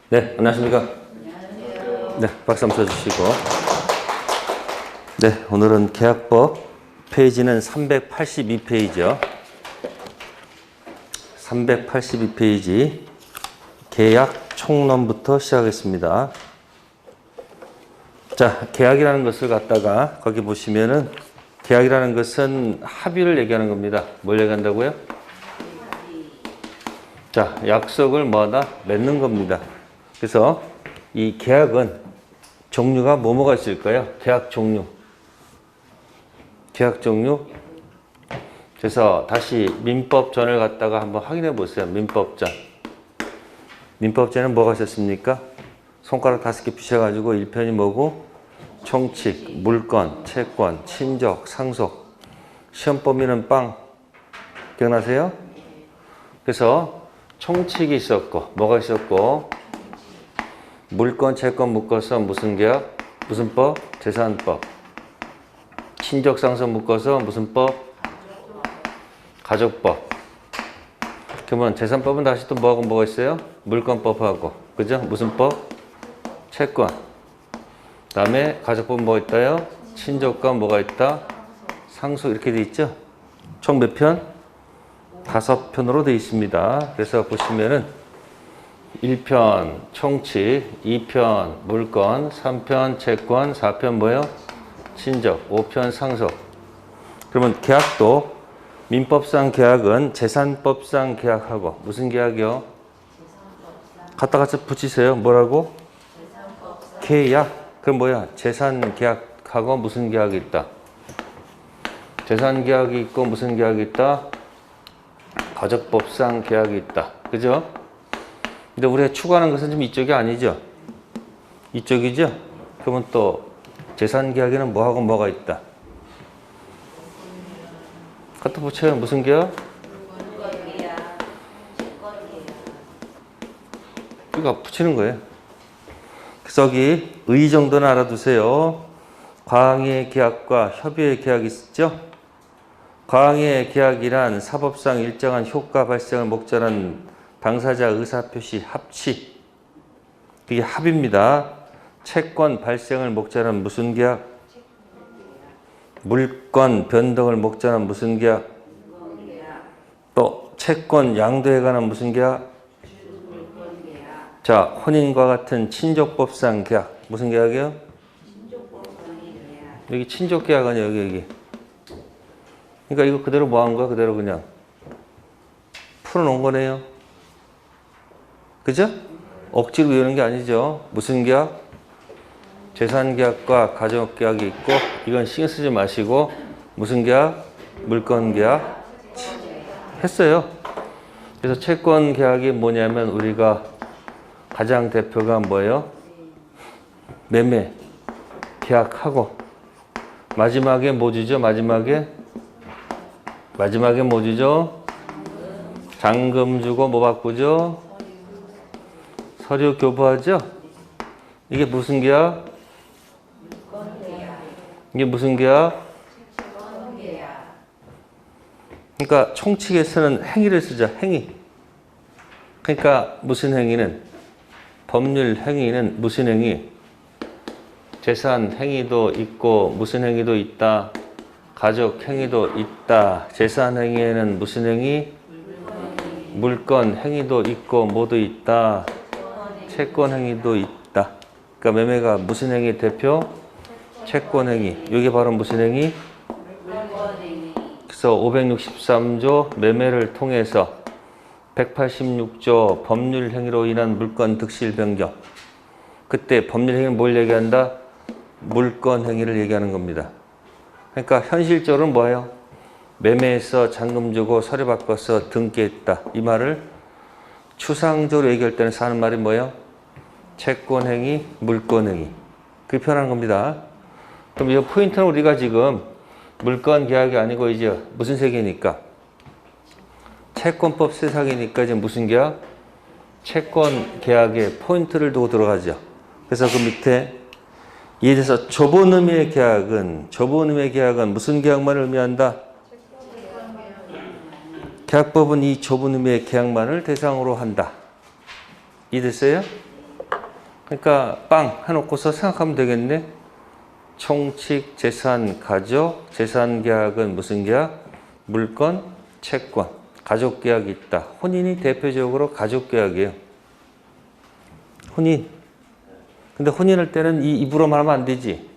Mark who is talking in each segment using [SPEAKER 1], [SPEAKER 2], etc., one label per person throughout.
[SPEAKER 1] 네, 안녕하십니까. 네, 박수 한번 쳐주시고. 네, 오늘은 계약법 페이지는 382페이지요. 382페이지 계약 총론부터 시작하겠습니다. 자, 계약이라는 것을 갖다가 거기 보시면은 계약이라는 것은 합의를 얘기하는 겁니다. 뭘 얘기한다고요? 자, 약속을 뭐하다? 맺는 겁니다. 그래서 이 계약은 종류가 뭐가 있을까요? 계약 종류. 계약 종류. 그래서 다시 민법전을 갖다가 한번 확인해 보세요. 민법전. 민법전에는 뭐가 있었습니까? 손가락 5개 피셔가지고 1편이 뭐고? 총칙, 물권, 채권, 친족, 상속. 시험 범위는 빵. 기억나세요? 그래서 총칙이 있었고, 뭐가 있었고? 물권, 채권 묶어서 무슨 계약? 무슨 법? 재산법. 친족, 상속 묶어서 무슨 법? 가족법. 그러면 재산법은 다시 또 뭐하고 뭐가 있어요? 물권법하고. 그죠? 무슨 법? 채권. 그 다음에 가족법 뭐가 있다요? 친족과 뭐가 있다? 상속 이렇게 돼 있죠? 총 몇 편? 5편으로 돼 있습니다. 그래서 보시면은 1편 총칙, 2편 물권, 3편 채권, 4편 뭐예요? 친족, 5편 상속. 그러면 계약도 민법상 계약은 재산법상 계약하고 무슨 계약이요? 갖다 같이 붙이세요. 뭐라고? 계약. 그럼 뭐야? 재산 계약하고 무슨 계약이 있다? 재산 계약이 있고 무슨 계약이 있다? 가족법상 계약이 있다. 그죠? 근데 우리가 추구하는 것은 좀 이쪽이 아니죠? 이쪽이죠? 그러면 또 재산 계약에는 뭐하고 뭐가 있다? 갖다 붙여요. 무슨 계약? 이거 붙이는 거예요. 그래서 여기 의 정도는 알아두세요. 과항의 계약과 협의의 계약이 있죠? 과항의 계약이란 사법상 일정한 효과 발생을 목전한 당사자 의사표시 합치. 이게 합의입니다. 채권 발생을 목전한 무슨 계약? 물권 변동을 목전한 무슨 계약? 또 채권 양도에 관한 무슨 계약? 자, 혼인과 같은 친족법상 계약. 무슨 계약이요? 여기 친족 계약 아니에요, 여기. 그러니까 이거 그대로 뭐 한 거야? 그대로 그냥 풀어놓은 거네요. 그죠? 억지로 외우는 게 아니죠. 무슨 계약? 재산 계약과 가족 계약이 있고, 이건 신경 쓰지 마시고, 무슨 계약? 물권 계약. 했어요. 그래서 채권 계약이 뭐냐면, 우리가 가장 대표가 뭐예요? 매매 계약하고, 마지막에 뭐 주죠? 마지막에 뭐 주죠? 잔금 주고 뭐 바꾸죠? 서류 교부하죠? 이게 무슨 계약? 이게 무슨 계약? 그러니까 총칙에서는 행위를 쓰죠. 행위. 그러니까 무슨 행위는? 법률 행위는 무슨 행위? 재산 행위도 있고 무슨 행위도 있다? 가족 행위도 있다. 재산 행위에는 무슨 행위? 물권 행위도 있고 뭐도 있다? 채권 행위도 있다. 그러니까 매매가 무슨 행위 대표? 채권 행위. 이게 바로 무슨 행위? 그래서 563조 매매를 통해서 186조 법률 행위로 인한 물권 득실 변경. 그때 법률 행위는 뭘 얘기한다? 물권 행위를 얘기하는 겁니다. 그러니까 현실적으로는 뭐예요? 매매해서 잔금 주고 서류 바꿔서 등기했다. 이 말을 추상적으로 얘기할 때는 하는 말이 뭐예요? 채권 행위, 물권 행위. 그게 편한 겁니다. 그럼 이 포인트는 우리가 지금 물권 계약이 아니고 이제 무슨 세계니까? 채권법 세상이니까 이제 무슨 계약? 채권 계약에 포인트를 두고 들어가죠. 그래서 그 밑에 이에 대해서 좁은 의미의 계약은 무슨 계약만을 의미한다? 계약법은 이 좁은 의미의 계약만을 대상으로 한다. 이해됐어요? 그러니까 빵 해놓고서 생각하면 되겠네. 총칙, 재산, 가족, 재산 계약은 무슨 계약? 물건, 채권. 가족 계약이 있다. 혼인이 대표적으로 가족 계약이에요. 혼인. 근데 혼인할 때는 이 입으로만 하면 안 되지.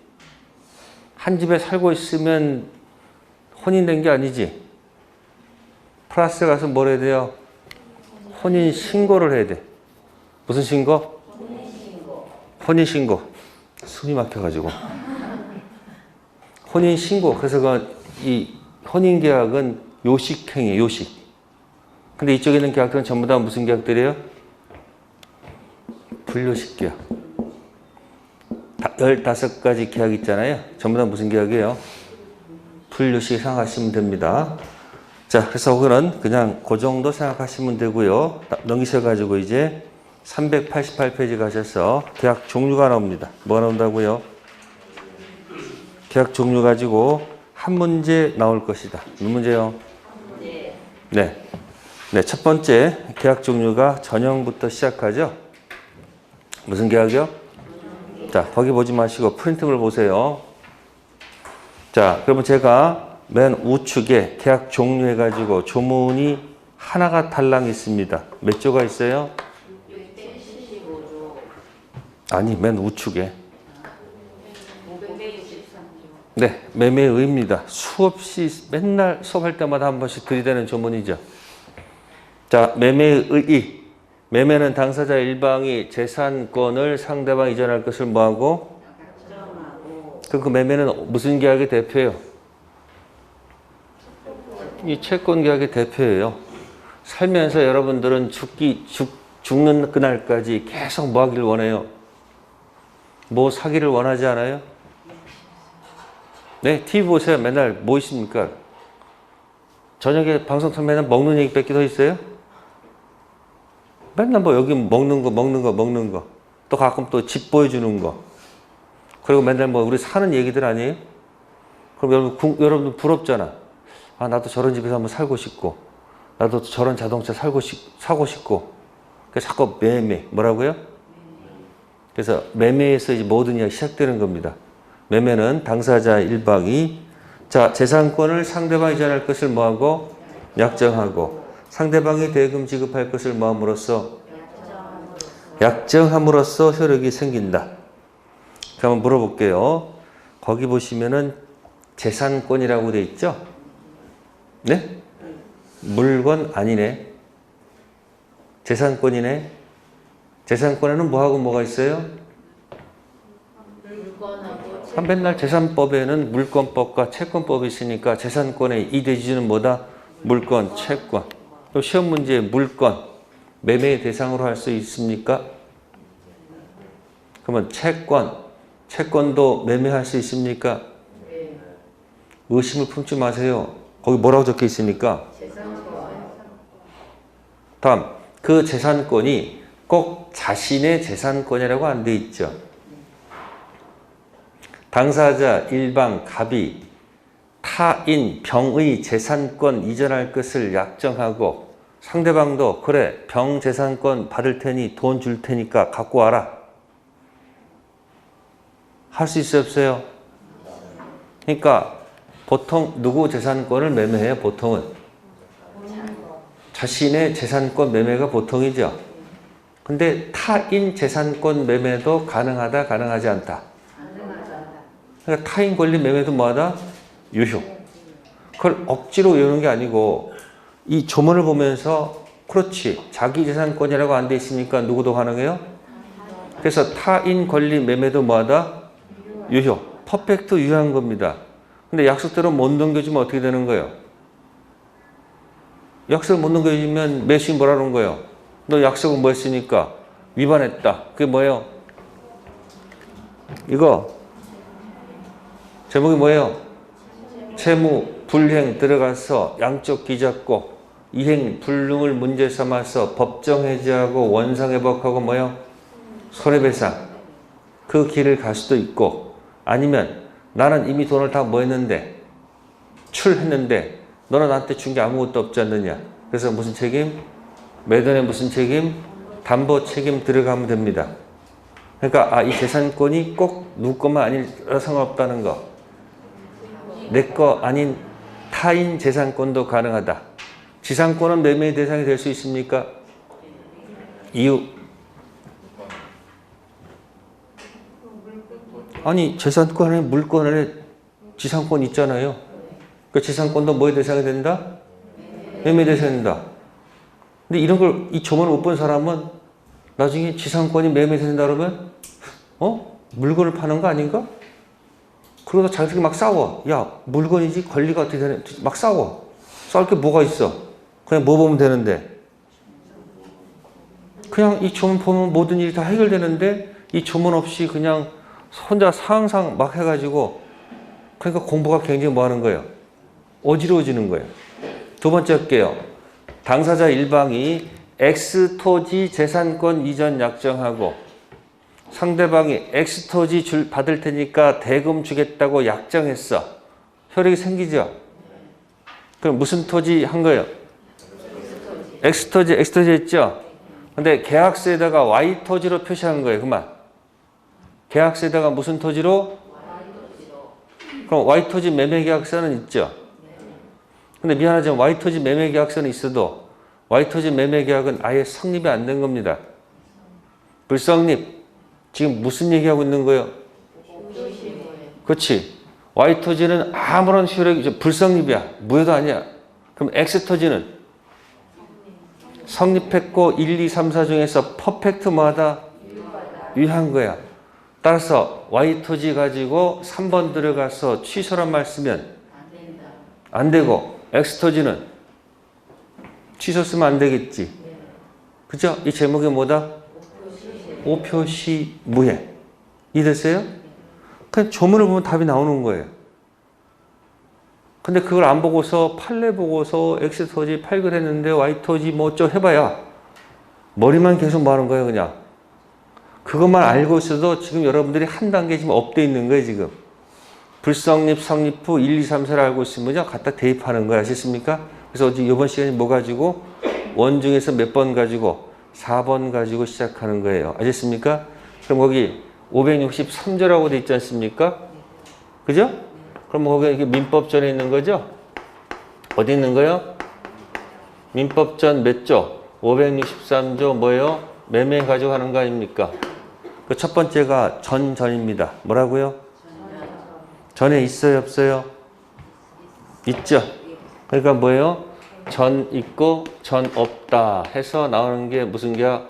[SPEAKER 1] 한 집에 살고 있으면 혼인된 게 아니지. 플러스에 가서 뭘 해야 돼요? 혼인 신고를 해야 돼. 무슨 신고? 혼인 신고. 숨이 막혀가지고. 혼인 신고. 그래서 이 혼인 계약은 요식행위, 요식. 근데 이쪽에 있는 계약들은 전부 다 무슨 계약들이에요? 불요식 계약. 15가지 계약 있잖아요. 전부 다 무슨 계약이에요? 불요식 생각하시면 됩니다. 자, 그래서 그거는 그냥 그 정도 생각하시면 되고요. 넘기셔가지고 이제 388페이지 가셔서 계약 종류가 나옵니다. 뭐가 나온다고요? 계약 종류 가지고 한 문제 나올 것이다. 몇 문제요? 네. 네, 첫 번째 계약 종류가 전형부터 시작하죠. 무슨 계약이요? 자, 거기 보지 마시고 프린트물 보세요. 자, 그러면 제가 맨 우측에 계약 종류 해가지고 조문이 하나가 달랑 있습니다. 몇 조가 있어요? 675조. 아니, 맨 우측에. 563조. 네, 매매의입니다. 수없이 맨날 수업할 때마다 한 번씩 들이대는 조문이죠. 자, 매매의. 매매는 당사자 일방이 재산권을 상대방 이전할 것을 뭐하고? 그럼 그 매매는 무슨 계약의 대표예요? 이 채권 계약의 대표예요. 살면서 여러분들은 죽는 그날까지 계속 뭐 하기를 원해요? 뭐 사기를 원하지 않아요? 네, TV 보세요. 맨날 뭐 있습니까? 저녁에 방송 틀면 먹는 얘기밖에 더 있어요? 맨날 뭐 여기 먹는 거. 또 가끔 또 집 보여주는 거. 그리고 맨날 뭐 우리 사는 얘기들 아니에요? 그럼 여러분 부럽잖아. 아, 나도 저런 집에서 한번 살고 싶고, 나도 저런 자동차 사고 싶고. 그래서 자꾸 매매. 뭐라고요? 그래서 매매에서 이제 모든 이야기 시작되는 겁니다. 매매는 당사자 일방이 자, 재산권을 상대방이 이전할 것을 뭐하고? 약정하고. 상대방이 대금 지급할 것을 뭐함으로써? 약정함으로써 효력이 생긴다. 그럼 물어볼게요. 거기 보시면은 재산권이라고 돼 있죠? 네? 물건 아니네. 재산권이네. 재산권에는 뭐하고 뭐가 있어요? 맨날 재산법에는 물권법과 채권법이 있으니까 재산권의 이 대지주는 뭐다? 물권, 채권. 또 시험 문제에 물권, 매매의 대상으로 할 수 있습니까? 그러면 채권도 매매할 수 있습니까? 의심을 품지 마세요. 거기 뭐라고 적혀 있으니까? 다음, 그 재산권이 꼭 자신의 재산권이라고 안 돼 있죠. 당사자 일방 갑이 타인 병의 재산권 이전할 것을 약정하고 상대방도 그래 병 재산권 받을 테니 돈 줄 테니까 갖고 와라. 할 수 있어요 없어요? 그러니까 보통 누구 재산권을 매매해요? 보통은 자신의 재산권 매매가 보통이죠. 근데 타인 재산권 매매도 가능하다 가능하지 않다. 그러니까 타인 권리 매매도 뭐하다? 유효. 그걸 억지로 외우는 게 아니고 이 조문을 보면서 그렇지 자기 재산권이라고 안 돼 있으니까 누구도 가능해요? 그래서 타인 권리 매매도 뭐하다? 유효. 퍼펙트 유효한 겁니다. 근데 약속대로 못 넘겨주면 어떻게 되는 거예요? 약속을 못 넘겨주면 매수인 뭐라는 거예요? 너 약속을 뭐 했으니까 위반했다. 그게 뭐예요? 이거 제목이 뭐예요? 채무 불이행 들어가서 양쪽 기잡고 이행 불능을 문제 삼아서 법정 해지하고 원상 회복하고 뭐요? 손해배상. 그 길을 갈 수도 있고 아니면 나는 이미 돈을 다 뭐 했는데 출했는데 너는 나한테 준 게 아무것도 없지 않느냐. 그래서 무슨 책임? 매도에 무슨 책임? 담보 책임 들어가면 됩니다. 그러니까 이 재산권이 꼭 누구 것만 아니라 상관없다는 거. 내 거 아닌 타인 재산권도 가능하다. 지상권은 매매 대상이 될 수 있습니까? 이유. 아니 재산권 안에 물권 안에 지상권 있잖아요. 그 지상권도 뭐의 대상이 된다? 매매 대상이 된다. 근데 이런 걸 이 조문을 못 본 사람은 나중에 지상권이 매매 된다 그러면 물건을 파는 거 아닌가? 그러다 자기들끼리 막 싸워. 야 물건이지 권리가 어떻게 되냐. 막 싸워. 싸울 게 뭐가 있어. 그냥 뭐 보면 되는데. 그냥 이 조문 보면 모든 일이 다 해결되는데 이 조문 없이 그냥 혼자 상상 막 해가지고 그러니까 공부가 굉장히 뭐 하는 거예요? 어지러워지는 거예요. 두 번째 할게요. 당사자 일방이 X 토지 재산권 이전 약정하고 상대방이 X 토지 받을 테니까 대금 주겠다고 약정했어. 효력이 생기죠? 그럼 무슨 토지 한 거예요? X 토지 했죠? 근데 계약서에다가 Y 토지로 표시한 거예요. 그만. 계약서에다가 무슨 토지로? 그럼 Y 토지 매매 계약서는 있죠? 근데 미안하지만 Y 토지 매매 계약서는 있어도 Y 토지 매매 계약은 아예 성립이 안 된 겁니다. 불성립. 지금 무슨 얘기하고 있는 거예요? 그렇지. Y 토지는 아무런 효력이 불성립이야. 무효도 아니야. 그럼 X 토지는 성립했고 1, 2, 3, 4 중에서 퍼펙트 뭐하다? 유효한 거야. 따라서 Y 토지 가지고 3번 들어가서 취소란 말 쓰면 안 되고 X 토지는 취소 쓰면 안 되겠지. 그죠? 이 제목이 뭐다? 오표시 무효. 이해됐어요? 그냥 조문을 보면 답이 나오는 거예요. 근데 그걸 안 보고서 판례 보고서 X 토지 팔거랬는데 Y 토지 뭐 어쩌고 해봐야 머리만 계속 뭐 하는 거예요, 그냥. 그것만 알고 있어도 지금 여러분들이 한 단계 지금 업돼 있는 거예요, 지금. 불성립, 성립 후 1, 2, 3, 4를 알고 있으면 갖다 대입하는 거예요, 아셨습니까? 그래서 어제 이번 시간에 뭐 가지고? 원중에서 몇 번 가지고? 4번 가지고 시작하는 거예요. 아셨습니까? 그럼 거기 563조라고 돼 있지 않습니까? 그죠? 그럼 거기 이게 민법전에 있는 거죠? 어디 있는 거예요? 민법전 몇 조? 563조 뭐예요? 매매 가지고 하는 거 아닙니까? 그 첫 번째가 전입니다. 뭐라고요? 전에 있어요, 없어요? 있죠? 그러니까 뭐예요? 전 있고 전 없다 해서 나오는 게 무슨 계약?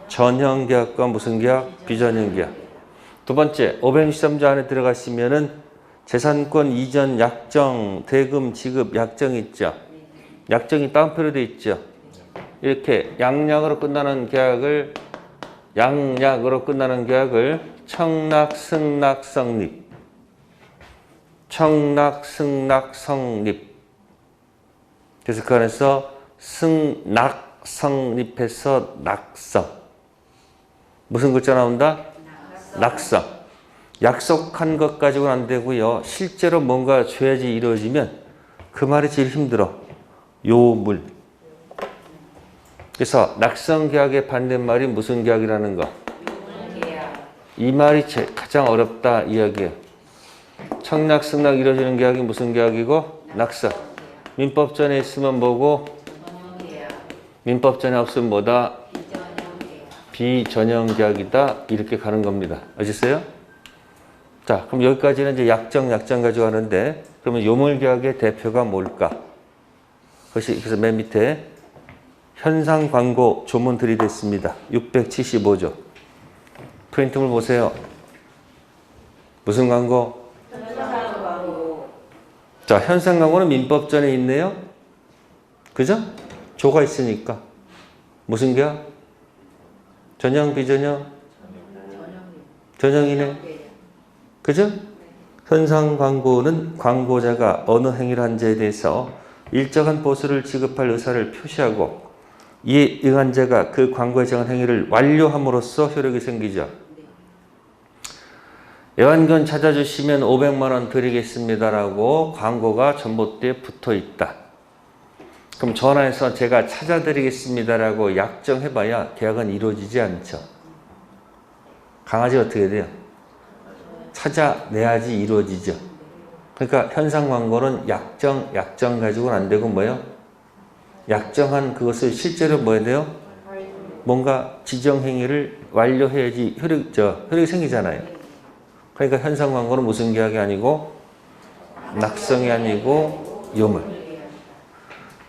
[SPEAKER 1] 전형 계약과 무슨 계약? 비전형 계약. 두 번째, 563조 안에 들어가시면은 재산권 이전 약정, 대금 지급 약정이 있죠. 약정이 따옴표로 돼 있죠. 이렇게 양약으로 끝나는 계약을 청락, 승낙, 성립. 청락, 승낙, 성립. 그래서 그 안에서 승낙, 성립해서 낙성. 무슨 글자 나온다? 낙성. 약속한 것 가지고는 안 되고요. 실제로 뭔가 줘야지 이루어지면 그 말이 제일 힘들어. 요물. 그래서 낙성 계약의 반대말이 무슨 계약이라는 거? 이 말이 가장 어렵다 이야기예요. 청락, 승낙 이루어지는 계약이 무슨 계약이고? 낙성. 민법전에 있으면 뭐고? 민법전에 없으면 뭐다? 비전형 계약이다. 이렇게 가는 겁니다. 아셨어요? 자, 그럼 여기까지는 이제 약정 가지고 하는데, 그러면 요물 계약의 대표가 뭘까? 그것이 그래서 맨 밑에 현상 광고 조문 들이댔습니다. 675조. 프린트물 보세요. 무슨 광고? 현상 광고. 자, 현상 광고는 민법전에 있네요. 그죠? 조가 있으니까. 무슨 계약? 전형, 비전형? 전형이네. 그죠? 현상 광고는 광고자가 어느 행위를 한 자에 대해서 일정한 보수를 지급할 의사를 표시하고 이에 응한 자가 그 광고에 정한 행위를 완료함으로써 효력이 생기죠. 애완견 찾아주시면 500만 원 드리겠습니다라고 광고가 전봇대에 붙어 있다. 그럼 전화해서 제가 찾아드리겠습니다라고 약정해봐야 계약은 이루어지지 않죠. 강아지가 어떻게 돼요? 찾아내야지 이루어지죠. 그러니까 현상 광고는 약정 가지고는 안 되고 뭐예요? 약정한 그것을 실제로 뭐 해야 돼요? 뭔가 지정행위를 완료해야지 효력이 생기잖아요. 그러니까 현상 광고는 무슨 계약이 아니고 낙성이 아니고 요물.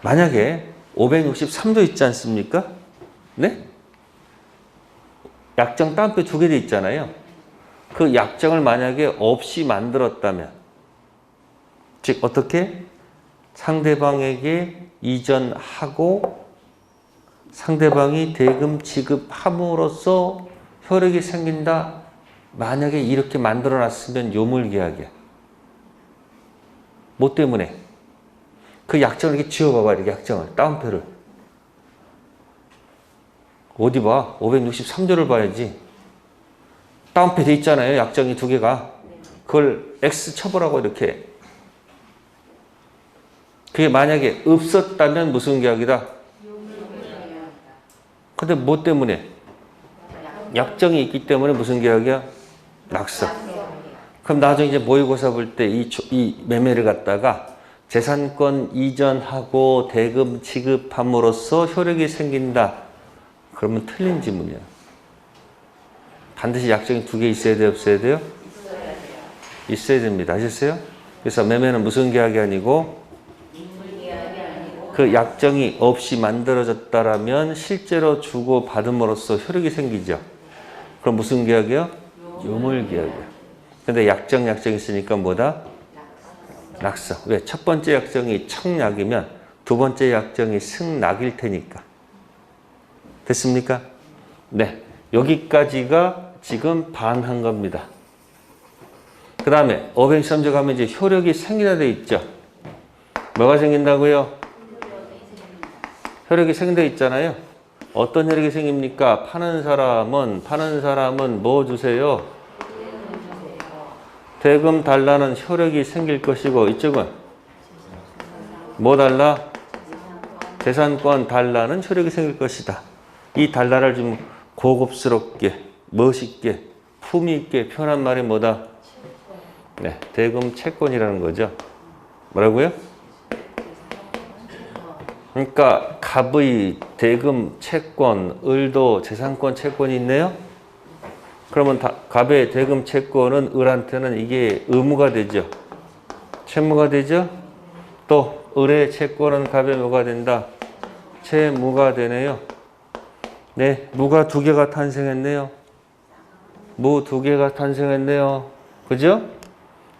[SPEAKER 1] 만약에 563조 있지 않습니까? 네? 약정 따옴표 2개 돼 있잖아요. 그 약정을 만약에 없이 만들었다면, 즉 어떻게? 상대방에게 이전하고 상대방이 대금 지급함으로써 효력이 생긴다. 만약에 이렇게 만들어놨으면 요물계약이야. 뭐 때문에? 그 약정을 이렇게 지워봐봐. 이렇게 약정을. 따옴표를. 어디 봐? 563조를 봐야지. 따옴표 돼 있잖아요. 약정이 2개가. 그걸 X 쳐보라고 이렇게. 그게 만약에 없었다면 무슨 계약이다? 근데 뭐 때문에? 약정이 있기 때문에 무슨 계약이야? 낙서. 그럼 나중에 이제 모의고사 볼 때 이 매매를 갖다가 재산권 이전하고 대금 지급함으로써 효력이 생긴다. 그러면 틀린 지문이야. 반드시 약정이 2개 있어야 돼요? 없어야 돼요? 있어야 됩니다. 아셨어요? 그래서 매매는 무슨 계약이 아니고 그 약정이 없이 만들어졌다라면 실제로 주고 받음으로써 효력이 생기죠. 그럼 무슨 계약이요? 요물 계약이요. 근데 약정이 있으니까 뭐다? 낙서. 왜? 첫 번째 약정이 청약이면 두 번째 약정이 승낙일 테니까. 됐습니까? 네. 여기까지가 지금 반한 겁니다. 그 다음에 513조 가면 이제 효력이 생기다 돼 있죠. 뭐가 생긴다고요? 효력이 생긴다 있잖아요. 어떤 효력이 생깁니까? 파는 사람은 뭐 주세요? 대금 달라는 효력이 생길 것이고, 이쪽은 뭐 달라? 재산권 달라는 효력이 생길 것이다. 이 달라를 좀 고급스럽게, 멋있게, 품위 있게 표현한 말이 뭐다? 네, 대금 채권이라는 거죠. 뭐라고요? 그러니까 갑의 대금 채권, 을도 재산권 채권이 있네요. 그러면 갑의 대금 채권은 을한테는 이게 의무가 되죠. 채무가 되죠. 또 을의 채권은 갑의 뭐가 된다? 채무가 되네요. 네, 무가 2개가 탄생했네요. 무 2개가 탄생했네요. 그죠?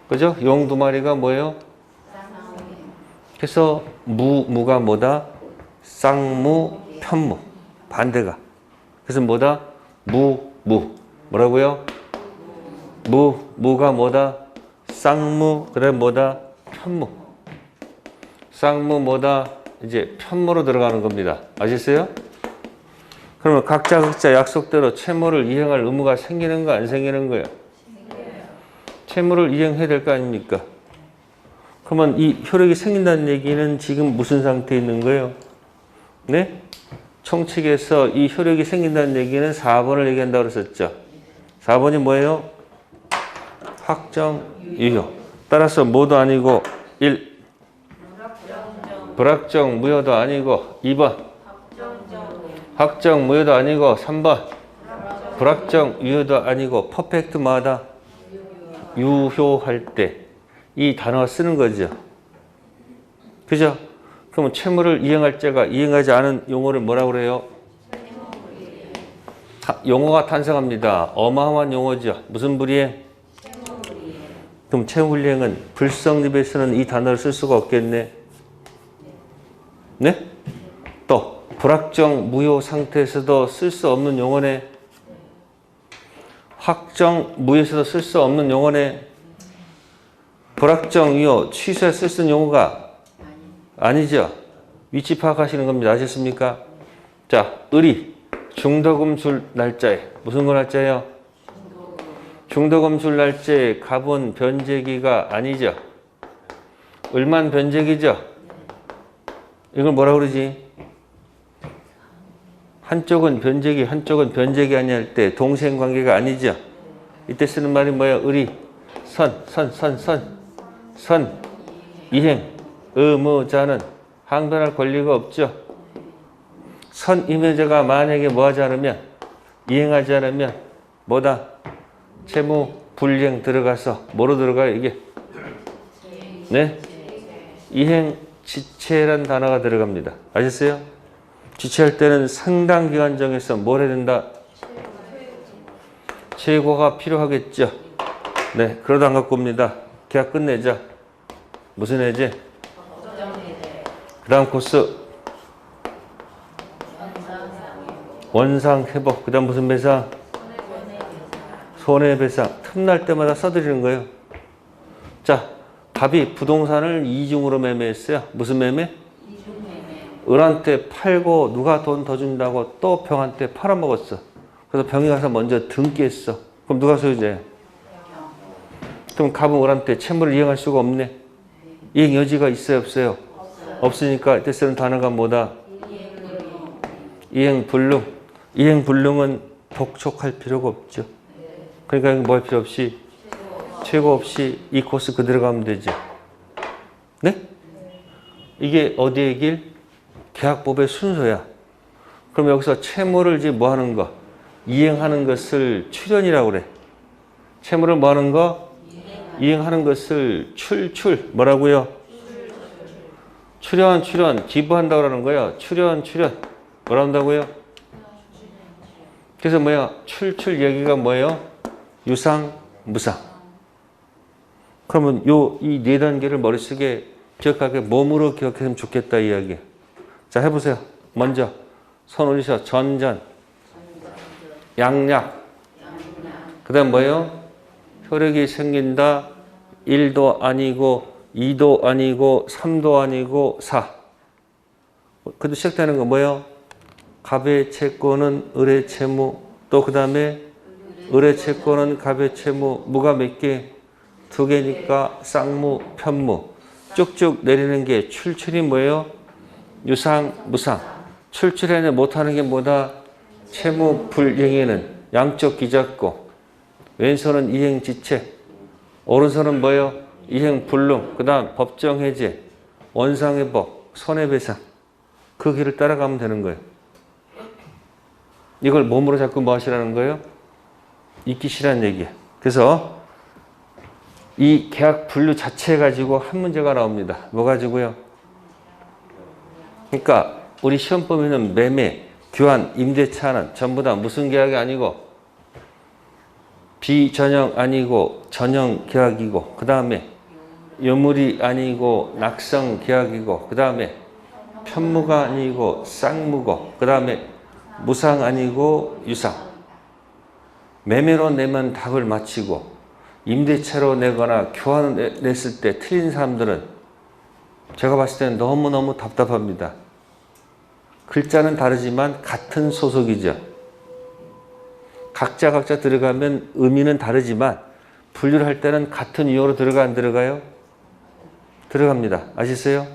[SPEAKER 1] 그죠? 용 2마리가 뭐예요? 그래서 무가 뭐다? 쌍무, 편무. 반대가. 그래서 뭐다? 무. 뭐라고요? 무가 뭐다? 쌍무, 그래 뭐다? 편무. 쌍무 뭐다? 이제 편무로 들어가는 겁니다. 아셨어요? 그러면 각자 약속대로 채무를 이행할 의무가 생기는 거 안 생기는 거예요? 채무를 이행해야 될 거 아닙니까? 그러면 이 효력이 생긴다는 얘기는 지금 무슨 상태에 있는 거예요? 네? 총칙에서 이 효력이 생긴다는 얘기는 4번을 얘기한다고 그랬었죠. 4번이 뭐예요? 확정, 유효. 따라서 뭐도 아니고 1. 불확정, 무효도 아니고 2번. 확정, 무효도 아니고 3번. 불확정, 유효도 아니고 퍼펙트 뭐하다? 유효할 때. 이 단어 쓰는 거죠. 그죠? 그럼 채무를 이행할 자가 이행하지 않은 용어를 뭐라고 그래요? 용어가 탄생합니다. 어마어마한 용어죠. 무슨 불이행? 그럼 채무불이행은 불성립에서는 이 단어를 쓸 수가 없겠네. 네? 또 불확정 무효 상태에서도 쓸 수 없는 용어네. 확정 무효에서도 쓸 수 없는 용어네. 불확정 유효 취소에 쓸 수 있는 용어가 아니죠. 위치 파악하시는 겁니다. 아셨습니까? 자, 을이 중도금 줄 날짜에 무슨 거 날짜예요? 중도금 줄 날짜에 갑은 변제기가 아니죠. 을만 변제기죠. 이걸 뭐라 그러지? 한쪽은 변제기, 한쪽은 변제기 아니 할 때 동생 관계가 아니죠. 이때 쓰는 말이 뭐예요? 의리, 선, 이행, 의무자는 항변할 권리가 없죠. 선 임의자가 만약에 뭐 하지 않으면, 이행하지 않으면 뭐다? 채무 불이행 들어가서 뭐로 들어가요 이게? 네? 이행 지체란 단어가 들어갑니다. 아셨어요? 지체할 때는 상당 기간 정해서 뭘 해야 된다? 최고가 필요하겠죠. 네, 그러다 안 갖고 옵니다. 계약 끝내자. 무슨 해제? 그 다음 코스 원상 회복. 그 다음 무슨 배상? 손해배상. 틈날 때마다 써드리는 거예요. 자, 갑이 부동산을 이중으로 매매했어요. 무슨 매매? 을한테 팔고 누가 돈 더 준다고 또 병한테 팔아먹었어. 그래서 병이 가서 먼저 등기했어. 그럼 누가 소유자야? 그럼 갑은 을한테 채무를 이행할 수가 없네. 이행 여지가 있어요 없어요? 없으니까 이때 쓰는 단어가 뭐다? 이행불능. 이행불능은 독촉할 필요가 없죠. 그러니까 뭐 할 필요 없이 최고 없이 이 코스 그대로 가면 되죠. 네? 이게 어디의 길? 계약법의 순서야. 그럼 여기서 채무를 이제 뭐 하는 거? 이행하는 것을 출연이라고 그래. 채무를 뭐 하는 거? 이행하는 것을 뭐라고요? 출연, 기부한다고 하는 거예요. 출연. 뭐라 한다고요? 그래서 뭐야? 얘기가 뭐예요? 유상, 무상. 그러면 이 네 단계를 머릿속에 기억하게 몸으로 기억했으면 좋겠다 이야기. 자, 해보세요. 먼저 손 올리셔. 전전, 양약. 그 다음 뭐예요? 혈액이 생긴다. 1도 아니고 2도 아니고 3도 아니고 4. 그래도 시작되는 거 뭐예요? 갑의 채권은 을의 채무. 또 그 다음에 을의 채권은 갑의 채무. 무가 몇 개? 2개니까 쌍무, 편무. 쭉쭉 내리는 게 출출이 뭐예요? 유상, 무상. 출출해내 못하는 게 뭐다? 채무 불이행에는 양쪽 기잡고, 왼손은 이행지체, 오른손은 뭐예요? 이행불능. 그 다음 법정해제, 원상회복, 손해배상. 그 길을 따라가면 되는 거예요. 이걸 몸으로 자꾸 뭐 하시라는 거예요? 익히시라는 얘기예요. 그래서 이 계약 분류 자체 가지고 한 문제가 나옵니다. 뭐 가지고요? 그러니까 우리 시험 보면은 매매, 교환, 임대차는 전부 다 무슨 계약이 아니고 비전형 아니고 전형 계약이고, 그 다음에 유물이 아니고 낙성 계약이고, 그 다음에 편무가 아니고 쌍무고, 그 다음에 무상 아니고 유상. 매매로 내면 답을 맞히고 임대차로 내거나 교환을 냈을 때 틀린 사람들은 제가 봤을 때는 너무너무 답답합니다. 글자는 다르지만 같은 소속이죠. 각자 들어가면 의미는 다르지만 분류를 할 때는 같은 유형으로 들어가 안 들어가요? 들어갑니다. 아시세요?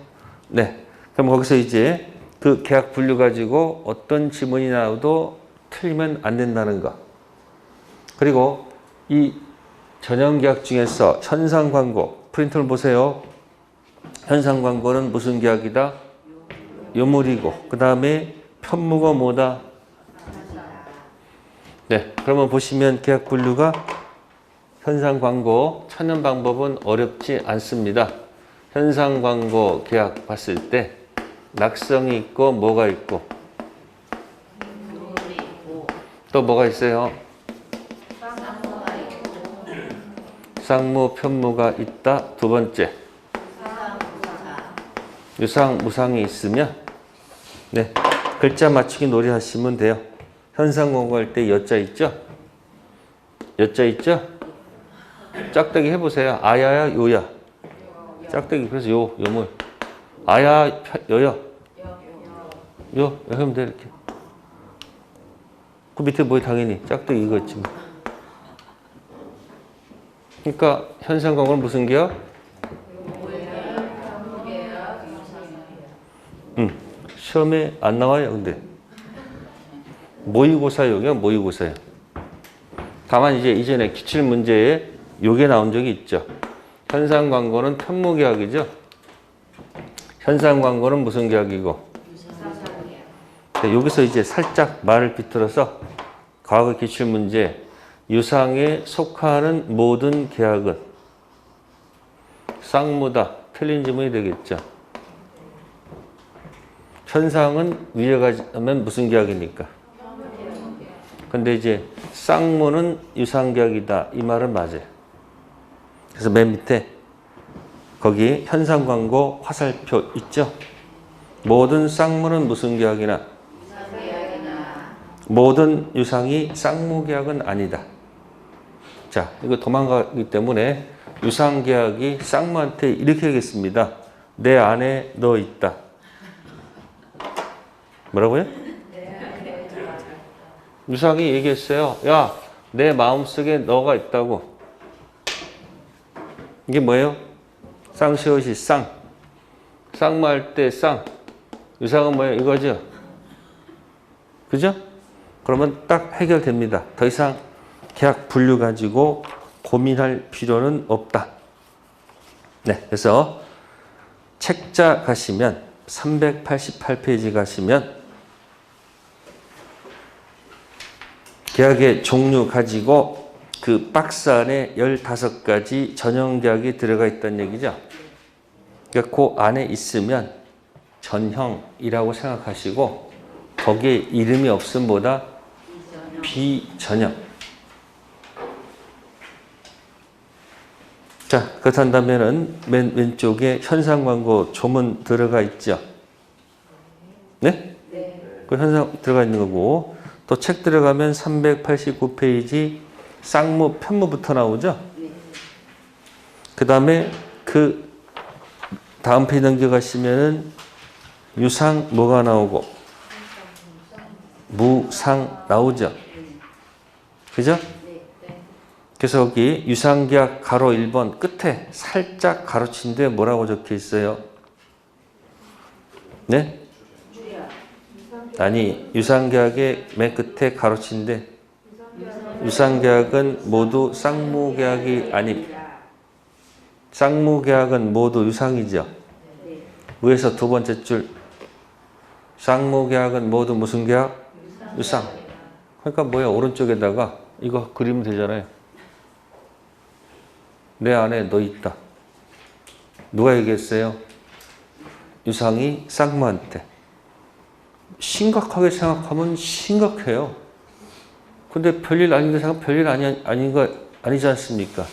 [SPEAKER 1] 네. 그럼 거기서 이제 그 계약 분류 가지고 어떤 지문이 나와도 틀리면 안 된다는 거. 그리고 이 전형계약 중에서 현상광고, 프린트를 보세요. 현상광고는 무슨 계약이다? 유물이고, 그 다음에 편무가 뭐다? 네, 그러면 보시면 계약 분류가 현상광고 찾는 방법은 어렵지 않습니다. 현상광고 계약 봤을 때 낙성이 있고 뭐가 있고 또 뭐가 있어요? 쌍무, 편무가 있다. 두 번째, 유상, 무상이 있으면 네, 글자 맞추기 놀이 하시면 돼요. 현상 공부할 때 여자 있죠? 여자 있죠? 짝대기 해보세요. 아야야, 요야. 짝대기, 그래서 요물. 아야, 여여. 요 하면 돼, 이렇게. 그 밑에 뭐 당연히 짝대기 이거 있지 뭐. 그러니까 현상 공부는 무슨 계약? 시험에 안 나와요, 근데. 모의고사용이요, 모의고사용. 다만 이제 이전에 기출문제에 요게 나온 적이 있죠. 현상광고는 편무계약이죠. 현상광고는 무슨 계약이고? 여기서 이제 살짝 말을 비틀어서 과거 기출문제 유상에 속하는 모든 계약은 쌍무다. 틀린 지문이 되겠죠. 현상은 위에 가면 무슨 계약입니까? 근데 이제 쌍무는 유상계약이다. 이 말은 맞아요. 그래서 맨 밑에 거기 현상광고 화살표 있죠? 모든 쌍무는 무슨 계약이나 모든 유상이 쌍무계약은 아니다. 자, 이거 도망가기 때문에 유상계약이 쌍무한테 이렇게 하겠습니다. 내 안에 너 있다. 뭐라고요? 유상이 얘기했어요. 야, 내 마음속에 너가 있다고. 이게 뭐예요? 쌍시옷이 쌍. 쌍무할 때 쌍. 유상은 뭐예요? 이거죠? 그죠? 그러면 딱 해결됩니다. 더 이상 계약 분류 가지고 고민할 필요는 없다. 네, 그래서 책자 가시면 388페이지 가시면 계약의 종류 가지고 그 박스 안에 15가지 전형 계약이 들어가 있다는 얘기죠. 그러니까 그 안에 있으면 전형이라고 생각하시고 거기에 이름이 없음 보다 비전형. 자, 그렇다면은 맨 왼쪽에 현상광고 조문 들어가 있죠. 네? 그 현상 들어가 있는 거고 또 책 들어가면 389페이지 쌍무 편무부터 나오죠. 그 다음에 그 다음 페이지 넘겨가시면은 유상 뭐가 나오고 무상 나오죠. 그죠? 그래서 여기 유상계약 가로 1번 끝에 살짝 가로친 데 뭐라고 적혀 있어요? 네? 아니, 유상계약의 맨 끝에 가로친 데 유상계약은 모두 쌍무계약이 아니 쌍무계약은 모두 유상이죠. 위에서 두 번째 줄 쌍무계약은 모두 무슨 계약? 유상. 그러니까 뭐야? 오른쪽에다가 이거 그리면 되잖아요. 내 안에 너 있다. 누가 얘기했어요? 유상이 쌍무한테. 심각하게 생각하면 심각해요. 근데 별일 아닌데 생각하면 별일 아닌 거 아니지 않습니까?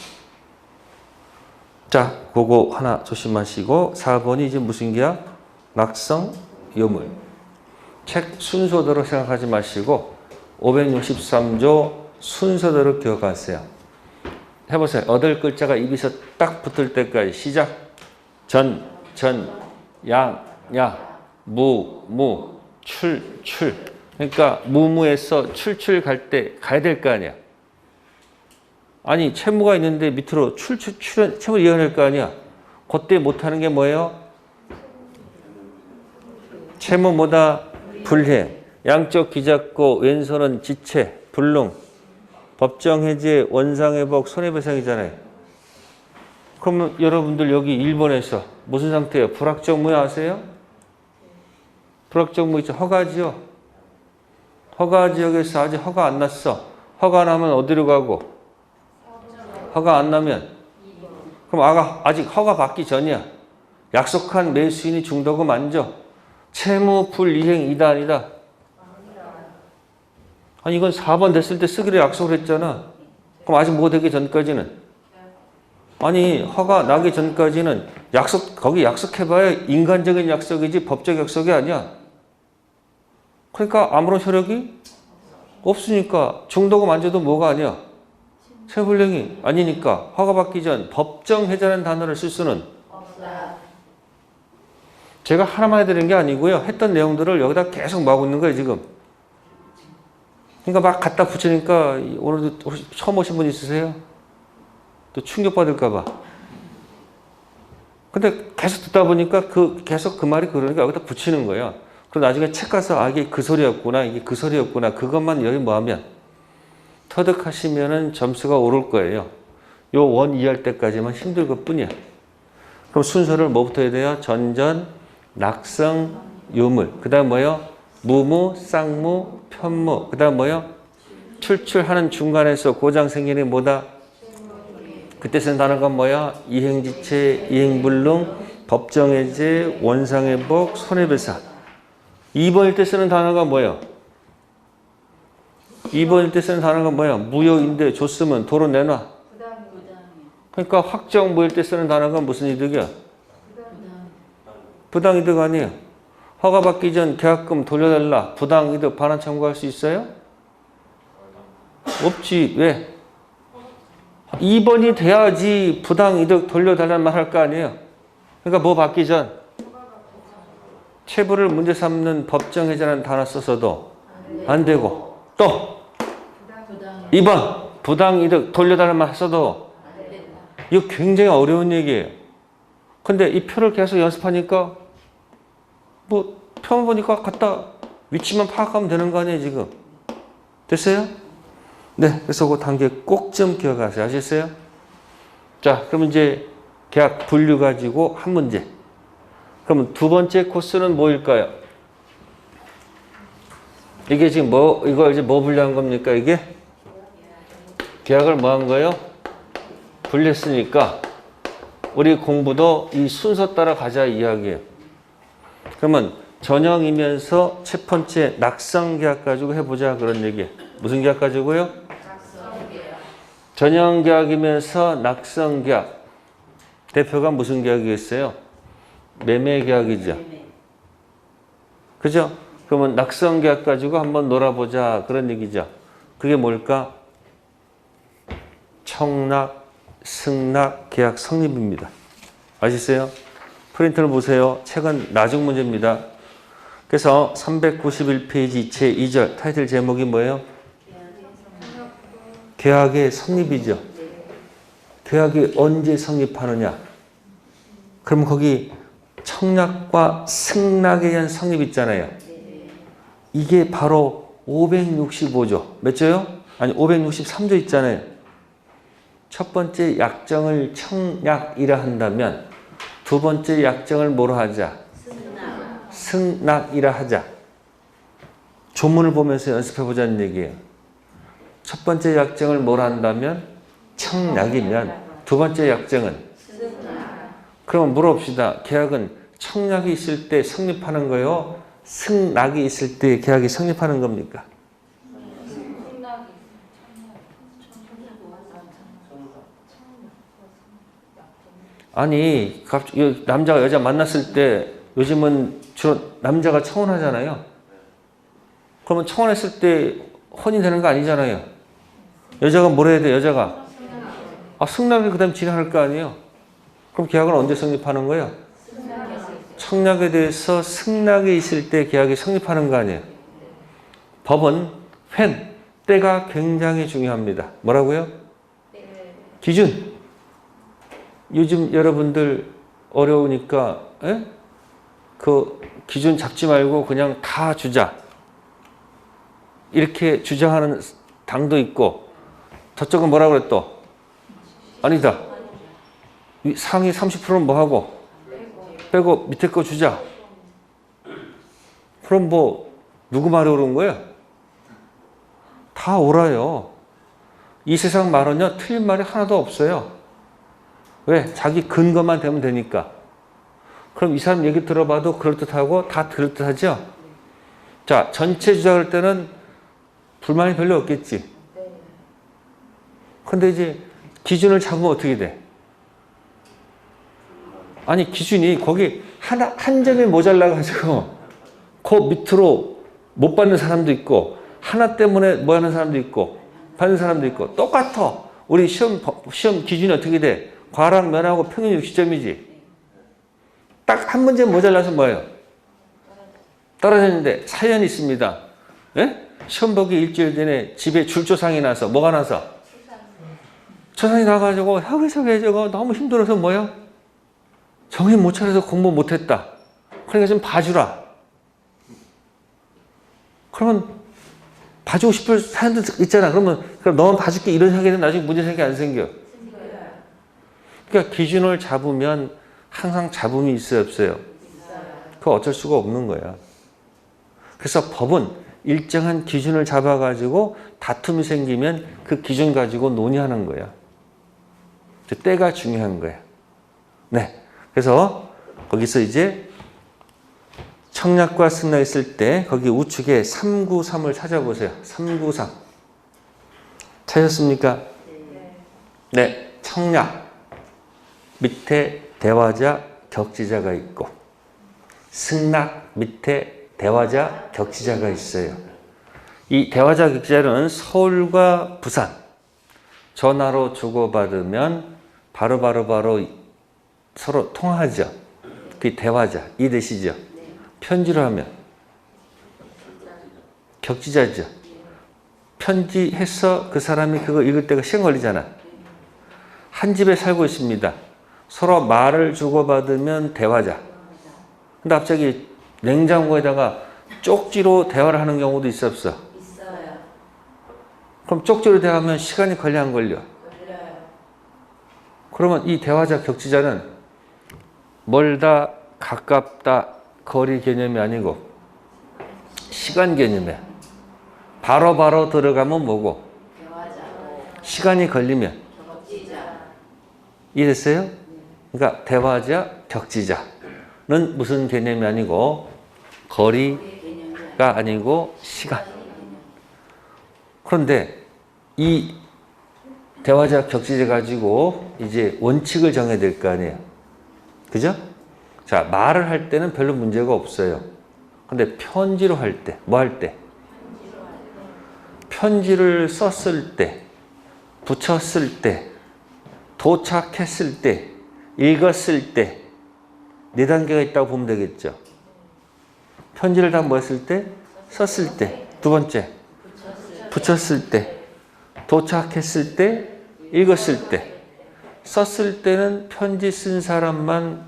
[SPEAKER 1] 자, 그거 하나 조심하시고 4번이 이제 무슨 계약? 낙성, 요물. 책 순서대로 생각하지 마시고 563조 순서대로 기억하세요. 해보세요. 얻을 글자가 입에서 딱 붙을 때까지 시작. 전, 양, 무, 출. 그러니까 무무에서 출출 갈 때 가야 될 거 아니야. 아니 채무가 있는데 밑으로 채무 이어낼 거 아니야. 그때 못하는 게 뭐예요? 채무 뭐다? 불해. 양적 기잡고 왼손은 지체, 불능. 법정해제, 원상회복, 손해배상이잖아요. 그러면 여러분들 여기 1번에서 무슨 상태예요? 불확정무효 아세요? 불확정무효 있죠. 허가지요. 허가지역에서 아직 허가 안 났어. 허가 나면 어디로 가고? 허가 안 나면? 그럼 아직 허가 받기 전이야. 약속한 매수인이 중도금 안 줘. 채무 불이행 이다 아니다? 아니 이건 4번 됐을 때 쓰기로 약속을 했잖아. 그럼 아직 뭐 되기 전까지는? 아니 허가 나기 전까지는 거기 약속해봐야 인간적인 약속이지 법적 약속이 아니야. 그러니까 아무런 효력이 없으니까 중도금 안 줘도 뭐가 아니야? 채무불이행이 아니니까 허가받기 전 법정해제라는 단어를 쓸 수는 없다. 제가 하나만 해드리는 게 아니고요. 했던 내용들을 여기다 계속 막고 있는 거예요 지금. 그러니까 막 갖다 붙이니까 오늘도 처음 오신 분 있으세요? 또 충격받을까 봐. 근데 계속 듣다 보니까 계속 그 말이 그러니까 여기다 붙이는 거예요. 그럼 나중에 책 가서 아 이게 그 소리였구나 이게 그 소리였구나 그것만 여기 뭐하면 터득하시면은 점수가 오를 거예요. 요 원 이해할 때까지만 힘들 것 뿐이야. 그럼 순서를 뭐부터 해야 돼요? 전전, 낙성, 유물. 그 다음 뭐요? 무무, 쌍무, 편무. 그 다음 뭐요? 출출하는 중간에서 고장 생기는 뭐다? 그때 쓰는 단어가 뭐야? 이행지체, 이행불능, 법정해제, 원상회복, 손해배상. 2번일 때 쓰는 단어가 뭐예요? 2번일 때 쓰는 단어가 뭐야? 무효인데 줬으면 도로 내놔. 그러니까 확정무효일 때 쓰는 단어가 무슨 이득이야? 부당이득 아니에요. 허가받기 전 계약금 돌려달라. 부당이득 반환 청구할 수 있어요? 없지. 왜? 2번이 돼야지 부당이득 돌려달라는 말 할 거 아니에요. 그러니까 뭐 받기 전 체부를 문제 삼는 법정해제라는 단어 써서도 안 되고 또 2번 부당이득 돌려달라는 말 써도 이거 굉장히 어려운 얘기예요. 근데 이 표를 계속 연습하니까 뭐 표만 보니까 갖다 위치만 파악하면 되는 거 아니에요 지금. 됐어요? 네, 그래서 그 단계 꼭 좀 기억하세요. 아셨어요? 자, 그럼 이제 계약 분류 가지고 한 문제. 그럼 두 번째 코스는 뭐일까요? 이게 지금 뭐, 이거 이제 뭐 분류한 겁니까, 이게? 계약을 뭐 한 거예요? 분류했으니까 우리 공부도 이 순서 따라 가자 이야기예요. 그러면 전형이면서 첫 번째 낙성 계약 가지고 해보자 그런 얘기예요. 무슨 계약 가지고요? 전형 계약이면서 낙성 계약. 대표가 무슨 계약이겠어요? 매매 계약이죠. 그죠? 그러면 낙성 계약 가지고 한번 놀아보자 그런 얘기죠. 그게 뭘까? 청락, 승낙, 계약 성립입니다. 아시세요? 프린트를 보세요. 책은 나중 문제입니다. 그래서 391페이지 제2절 타이틀 제목이 뭐예요? 계약의 성립이죠. 계약이 언제 성립하느냐? 그럼 거기 청약과 승낙에 대한 성립 있잖아요. 이게 바로 565조. 몇 조요? 아니 563조 있잖아요. 첫 번째 약정을 청약이라 한다면 두 번째 약정을 뭐로 하자? 승낙이라 하자. 조문을 보면서 연습해보자는 얘기예요. 첫 번째 약정을 뭐로 한다면 청약이면 두 번째 약정은 그러면 물어봅시다. 계약은 청약이 있을 때 성립하는 거예요? 승낙이 있을 때 계약이 성립하는 겁니까? 아니 남자가 여자 만났을 때 요즘은 주로 남자가 청혼하잖아요. 그러면 청혼했을 때 혼이 되는 거 아니잖아요. 여자가 뭘 해야 돼? 여자가 승낙을 그 다음에 진행할 거 아니에요. 그럼 계약은 언제 성립하는 거예요? 청약에 대해서 승낙이 있을 때 계약이 성립하는 거 아니에요. 법은 때가 굉장히 중요합니다. 뭐라고요? 기준. 요즘 여러분들 어려우니까 그 기준 잡지 말고 그냥 다 주자. 이렇게 주장하는 당도 있고 저쪽은 뭐라고 그래 또? 아니다. 상위 30%는 뭐 하고? 빼고 밑에 거 주자. 그럼 뭐 누구 말이 옳은 거야? 다 옳아요. 이 세상 말은요 틀린 말이 하나도 없어요. 왜? 자기 근거만 되면 되니까. 그럼 이 사람 얘기 들어봐도 그럴듯하고 다 그럴듯하죠? 자, 전체 주장할 때는 불만이 별로 없겠지. 근데 이제 기준을 잡으면 어떻게 돼? 아니 기준이 거기 한 점이 모자라가지고 그 밑으로 못 받는 사람도 있고 하나 때문에 뭐 하는 사람도 있고 받는 사람도 있고 똑같아. 우리 시험 기준이 어떻게 돼? 과락 면하고 평균 60점이지. 딱 한 문제 모자라서 뭐예요? 떨어졌는데 사연이 있습니다. 예? 시험 보기 일주일 전에 집에 줄조상이 나서 뭐가 나서? 조상이 나가지고 여기저기 저거 너무 힘들어서 뭐예요? 정신 못 차려서 공부 못했다. 그러니까 좀 봐주라. 그러면 봐주고 싶을 사람도 있잖아. 그럼 너만 봐줄게 이런 생각에는 나중에 문제 생겨 안 생겨? 그러니까 기준을 잡으면 항상 잡음이 있어요, 없어요? 그거 어쩔 수가 없는 거야. 그래서 법은 일정한 기준을 잡아가지고 다툼이 생기면 그 기준 가지고 논의하는 거야. 때가 중요한 거야. 네. 그래서 거기서 이제 청약과 승낙 있을 때 거기 우측에 393을 찾아보세요. 393. 찾았습니까? 네. 청약. 밑에 대화자, 격지자가 있고 승낙 밑에 대화자, 격지자가 있어요. 이 대화자, 격지자는 서울과 부산 전화로 주고받으면 바로 서로 통하죠. 그게 대화자, 이해되시죠? 편지로 하면 격지자죠. 편지해서 그 사람이 그거 읽을 때가 시간 걸리잖아. 한 집에 살고 있습니다. 서로 말을 주고받으면 대화자. 근데 갑자기 냉장고에다가 쪽지로 대화를 하는 경우도 있어 없어? 있어요. 그럼 쪽지로 대화하면 시간이 걸려 안 걸려? 걸려요. 그러면 이 대화자 격지자는 멀다 가깝다 거리 개념이 아니고 시간 개념이야. 바로 들어가면 뭐고? 대화자. 시간이 걸리면 격지자. 이해됐어요? 그러니까 대화자 격지자는 무슨 개념이 아니고 거리가 아니고 시간. 그런데 이 대화자 격지자 가지고 이제 원칙을 정해야 될 거 아니에요. 그죠? 자, 말을 할 때는 별로 문제가 없어요. 근데 편지로 할 때, 뭐 할 때? 편지를 썼을 때, 붙였을 때, 도착했을 때, 읽었을 때, 네 단계가 있다고 보면 되겠죠. 편지를 다 뭐 했을 때? 썼을 때. 두 번째, 붙였을 때, 도착했을 때, 읽었을 때. 썼을 때는 편지 쓴 사람만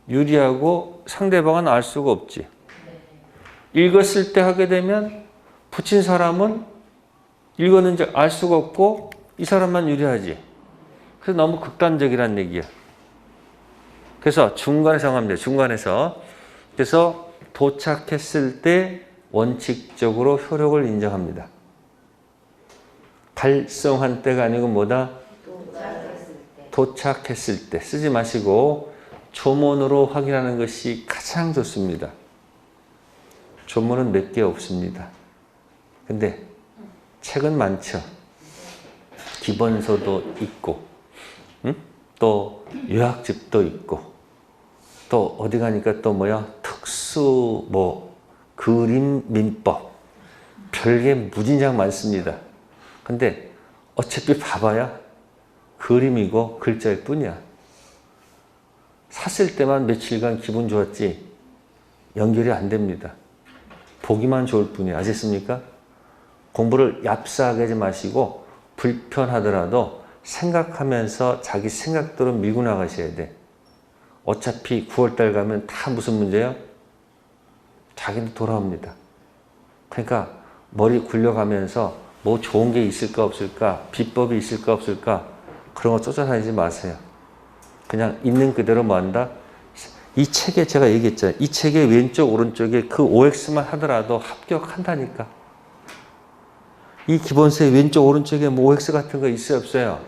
[SPEAKER 1] 유리하고 상대방은 알 수가 없지. 읽었을 때 하게 되면 붙인 사람은 읽었는지 알 수가 없고 이 사람만 유리하지. 그래서 너무 극단적이란 얘기야. 그래서 중간에서 하면 돼요. 중간에서. 그래서 도착했을 때 원칙적으로 효력을 인정합니다. 발송한 때가 아니고 뭐다? 도착했을 때. 쓰지 마시고 조문으로 확인하는 것이 가장 좋습니다. 조문은 몇 개 없습니다. 근데 책은 많죠. 기본서도 있고, 또 요약집도 있고, 또 어디 가니까 또 뭐야? 특수 그림 민법. 별게 무진장 많습니다. 근데 어차피 봐봐야 그림이고 글자일 뿐이야. 샀을 때만 며칠간 기분 좋았지 연결이 안 됩니다. 보기만 좋을 뿐이야. 아셨습니까? 공부를 얍싸하게 하지 마시고 불편하더라도 생각하면서 자기 생각대로 밀고 나가셔야 돼. 어차피 9월달 가면 다 무슨 문제예요? 자기도 돌아옵니다. 그러니까 머리 굴려가면서 뭐 좋은 게 있을까 없을까, 비법이 있을까 없을까 그런 거 쫓아다니지 마세요. 그냥 있는 그대로 뭐 한다? 이 책에 제가 얘기했잖아요. 이 책의 왼쪽 오른쪽에 그 OX만 하더라도 합격한다니까. 이 기본서의 왼쪽 오른쪽에 뭐 OX 같은 거 있어요 없어요?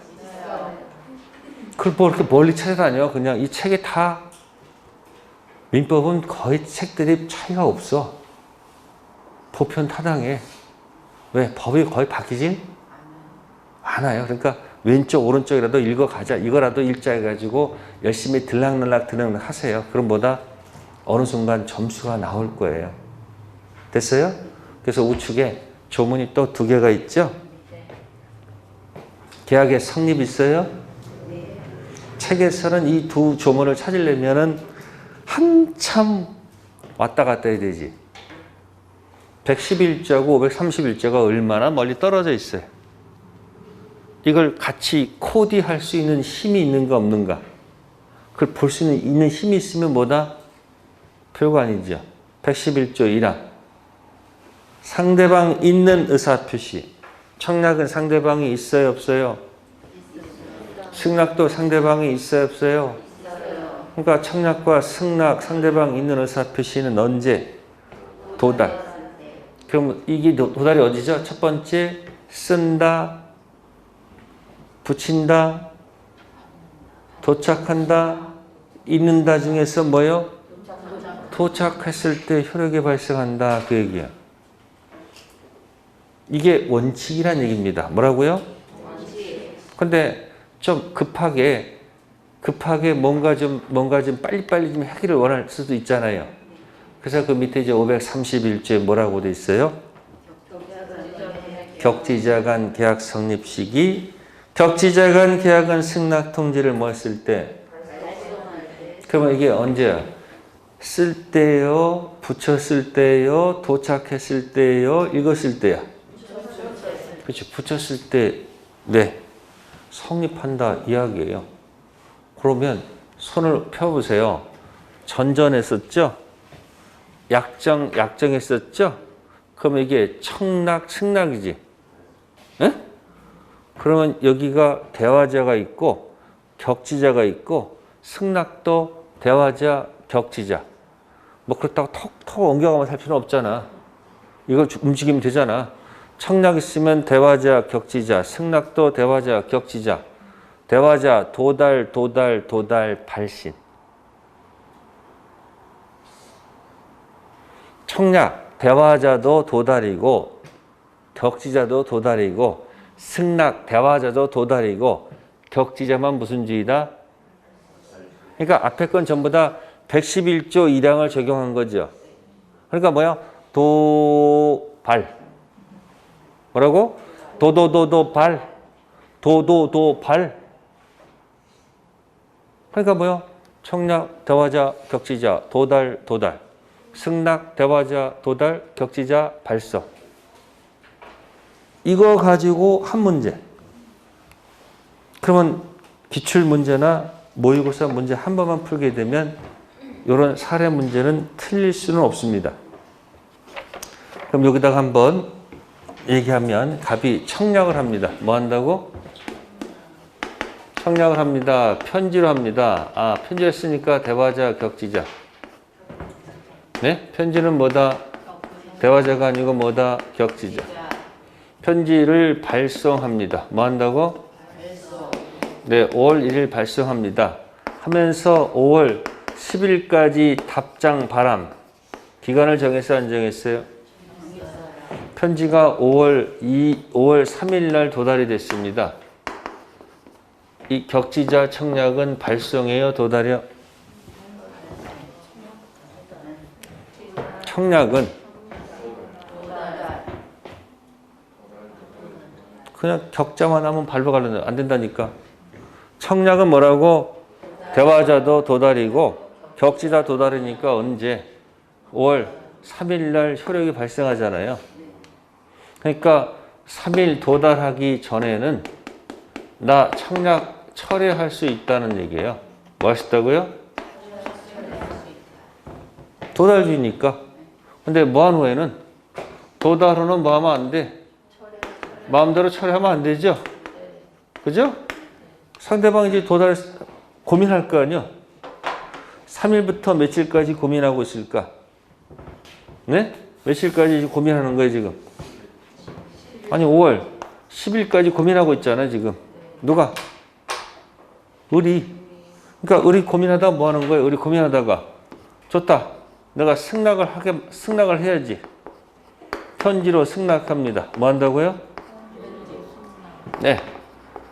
[SPEAKER 1] 그걸 뭐 이렇게 멀리 찾아다녀. 그냥 이 책에 다 민법은 거의 책들이 차이가 없어. 보편 타당해. 왜? 법이 거의 바뀌지 않아요. 그러니까 왼쪽 오른쪽이라도 읽어가자. 이거라도 읽자 해가지고 열심히 들락날락 하세요. 그럼 뭐다? 어느 순간 점수가 나올 거예요. 됐어요? 그래서 우측에 조문이 또 2개가 있죠? 계약의 성립 있어요? 책에서는 이 2 조문을 찾으려면은 한참 왔다 갔다 해야 되지. 111자고 531자가 얼마나 멀리 떨어져 있어요. 이걸 같이 코디할 수 있는 힘이 있는가 없는가. 그걸 볼 수 있는 힘이 있으면 뭐다? 별거 아니죠. 111조 1항. 상대방 있는 의사표시. 청약은 상대방이 있어요, 없어요? 승낙도 상대방이 있어요, 없어요? 그러니까 청약과 승낙, 상대방 있는 의사표시는 언제? 도달. 그럼 이게 도달이 어디죠? 첫 번째, 쓴다, 붙인다, 도착한다, 있는다 중에서 뭐요? 도착했을 때 효력이 발생한다. 그 얘기야. 이게 원칙이란 얘기입니다. 뭐라고요? 근데 좀 급하게 뭔가 좀 빨리빨리 좀 하기를 원할 수도 있잖아요. 그래서 그 밑에 이제 531조에 뭐라고 돼 있어요? 격지자 간 계약 성립 시기. 격지자 간 계약은 승낙 통지를 뭐 했을 때? 그러면 이게 언제야? 쓸 때요, 붙였을 때요, 도착했을 때요, 읽었을 때야. 그렇지. 붙였을 때, 네. 성립한다 이야기예요. 그러면 손을 펴보세요. 전전했었죠? 약정했었죠? 그럼 이게 청락, 승낙이지. 에? 그러면 여기가 대화자가 있고 격지자가 있고 승낙도 대화자, 격지자. 뭐 그렇다고 톡톡 옮겨가면 살 필요는 없잖아. 이걸 움직이면 되잖아. 청약 있으면 대화자, 격지자, 승낙도 대화자, 격지자. 대화자, 도달, 발신. 청약, 대화자도 도달이고 격지자도 도달이고 승낙, 대화자도 도달이고 격지자만 무슨 주의다? 그러니까 앞에 건 전부 다 111조 1항을 적용한 거죠. 그러니까 뭐야? 도발. 뭐라고? 도발. 도발. 그러니까 뭐야? 청약, 대화자, 격지자, 도달. 승낙, 대화자, 도달, 격지자, 발서. 이거 가지고 한 문제. 그러면 기출문제나 모의고사 문제 한 번만 풀게 되면 이런 사례 문제는 틀릴 수는 없습니다. 그럼 여기다가 한번 얘기하면 갑이 청약을 합니다. 뭐 한다고? 청약을 합니다. 편지로 합니다. 아, 편지를 했으니까 대화자, 격지자. 네? 편지는 뭐다? 대화자가 아니고 뭐다? 격지자. 편지를 발송합니다. 뭐 한다고? 네, 5월 1일 발송합니다. 하면서 5월 10일까지 답장 바람. 기간을 정해서 안 정했어요? 편지가 5월 3일 날 도달이 됐습니다. 이 격지자 청약은 발송해요, 도달이요? 청약은 그냥 격자만 하면 발로 가려면 안 된다니까. 청약은 뭐라고? 대화자도 도달이고 격지자 도달이니까 언제? 5월 3일 날 효력이 발생하잖아요. 그러니까 3일 도달하기 전에는 나 청약 철회할 수 있다는 얘기예요. 뭐 하셨다고요? 도달주의니까. 근데 뭐 한 후에는 도달 후는 뭐 하면 안 돼? 마음대로 처리하면 안 되죠? 그죠? 상대방이 이제 도달 고민할 거 아니야? 3일부터 며칠까지 고민하고 있을까? 네? 며칠까지 고민하는 거예요, 지금? 아니, 5월 10일까지 고민하고 있잖아요, 지금. 누가? 그러니까 우리 고민하다가 뭐 하는 거예요? 우리 고민하다가 좋다. 내가 승낙을 해야지. 편지로 승낙합니다. 뭐 한다고요? 네.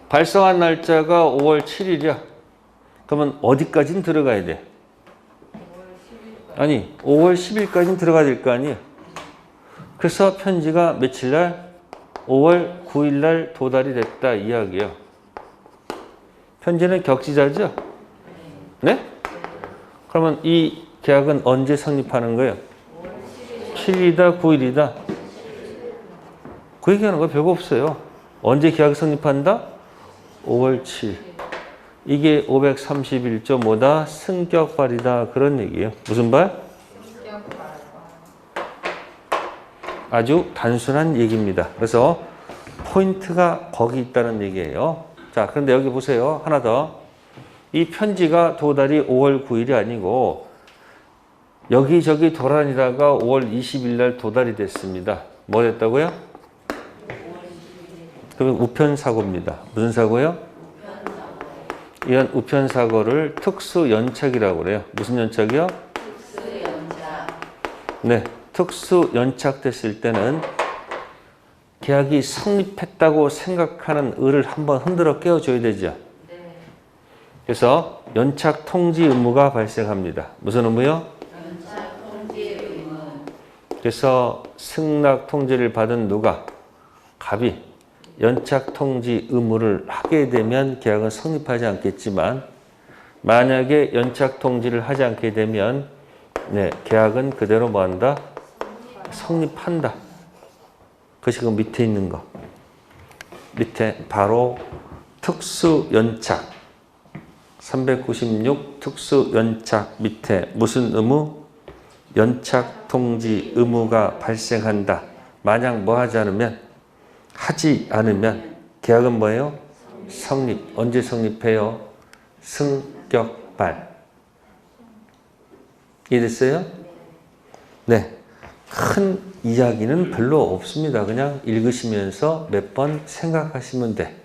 [SPEAKER 1] 발송한 날짜가 5월 7일이야. 그러면 어디까지는 들어가야 돼? 아니, 5월 10일까지는 들어가야 될 거 아니에요. 그래서 편지가 며칠 날? 5월 9일 날 도달이 됐다 이야기예요. 편지는 격지자죠? 네? 그러면 이 계약은 언제 성립하는 거예요? 7일이다, 9일이다? 그 얘기하는 거 별거 없어요. 언제 계약이 성립한다? 5월 7일. 이게 531조 뭐다? 승격발이다. 그런 얘기예요. 무슨 발? 아주 단순한 얘기입니다. 그래서 포인트가 거기 있다는 얘기예요. 자, 그런데 여기 보세요. 하나 더. 이 편지가 도달이 5월 9일이 아니고 여기저기 돌아다니다가 5월 20일 날 도달이 됐습니다. 뭐 됐다고요? 그러면 우편사고입니다. 무슨 사고요? 이런 우편사고를 특수연착이라고 그래요. 무슨 연착이요? 특수연착. 네, 특수연착됐을 때는 계약이 성립했다고 생각하는 을을 한번 흔들어 깨워줘야 되죠. 네. 그래서 연착 통지 의무가 발생합니다. 무슨 의무요? 연착 통지 의무. 그래서 승낙 통지를 받은 누가? 갑이 연착 통지 의무를 하게 되면 계약은 성립하지 않겠지만 만약에 연착 통지를 하지 않게 되면 네, 계약은 그대로 뭐한다? 성립한다. 그것이 그 밑에 있는 거. 밑에 바로 특수연착 396 특수연착 밑에 무슨 의무? 연착 통지 의무가 발생한다. 만약 뭐 하지 않으면 계약은 뭐예요? 성립. 언제 성립해요? 승격발. 이해됐어요? 네. 큰 이야기는 별로 없습니다. 그냥 읽으시면서 몇 번 생각하시면 돼.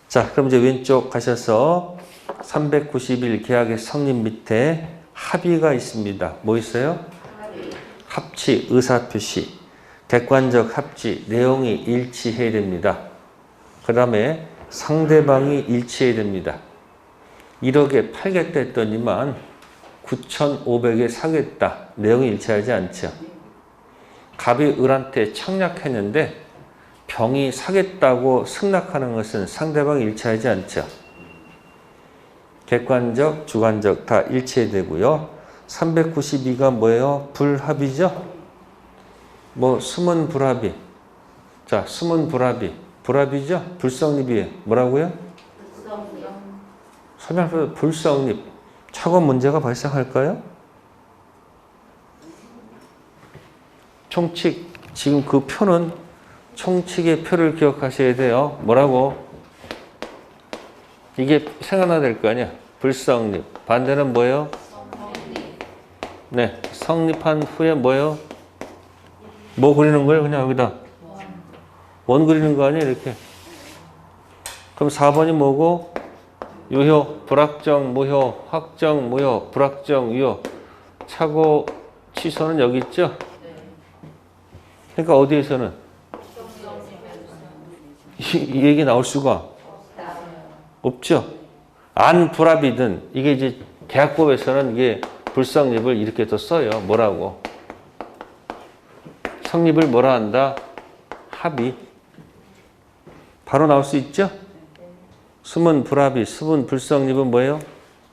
[SPEAKER 1] 자, 그럼 이제 왼쪽 가셔서 391 계약의 성립 밑에 합의가 있습니다. 뭐 있어요? 합치, 의사표시. 객관적 합치, 내용이 일치해야 됩니다. 그 다음에 상대방이 일치해야 됩니다. 1억에 팔겠다 했더니만 9,500에 사겠다. 내용이 일치하지 않죠. 갑이 을한테 청약했는데 병이 사겠다고 승낙하는 것은 상대방이 일치하지 않죠. 객관적, 주관적 다 일치해야 되고요. 392가 뭐예요? 불합이죠? 뭐 숨은 불합의. 자, 숨은 불합의. 불합이죠? 불성립이에요. 뭐라고요? 설명서 불성립. 차고 문제가 발생할까요? 총칙. 지금 그 표는 총칙의 표를 기억하셔야 돼요. 뭐라고? 이게 생각나야 될 거 아니야? 불성립. 반대는 뭐예요? 네, 성립한 후에 뭐예요? 뭐 그리는 거예요? 그냥 여기다 원 그리는 거 아니에요? 이렇게. 그럼 4번이 뭐고? 유효, 불확정, 무효, 확정, 무효, 불확정, 유효. 차고 취소는 여기 있죠? 그러니까 어디에서는 이 얘기 나올 수가 없죠? 안 불합이든 이게 이제 계약법에서는 이게 불성립을 이렇게 또 써요. 뭐라고? 성립을 뭐라 한다? 합의. 바로 나올 수 있죠? 숨은 불합의, 숨은 불성립은 뭐예요?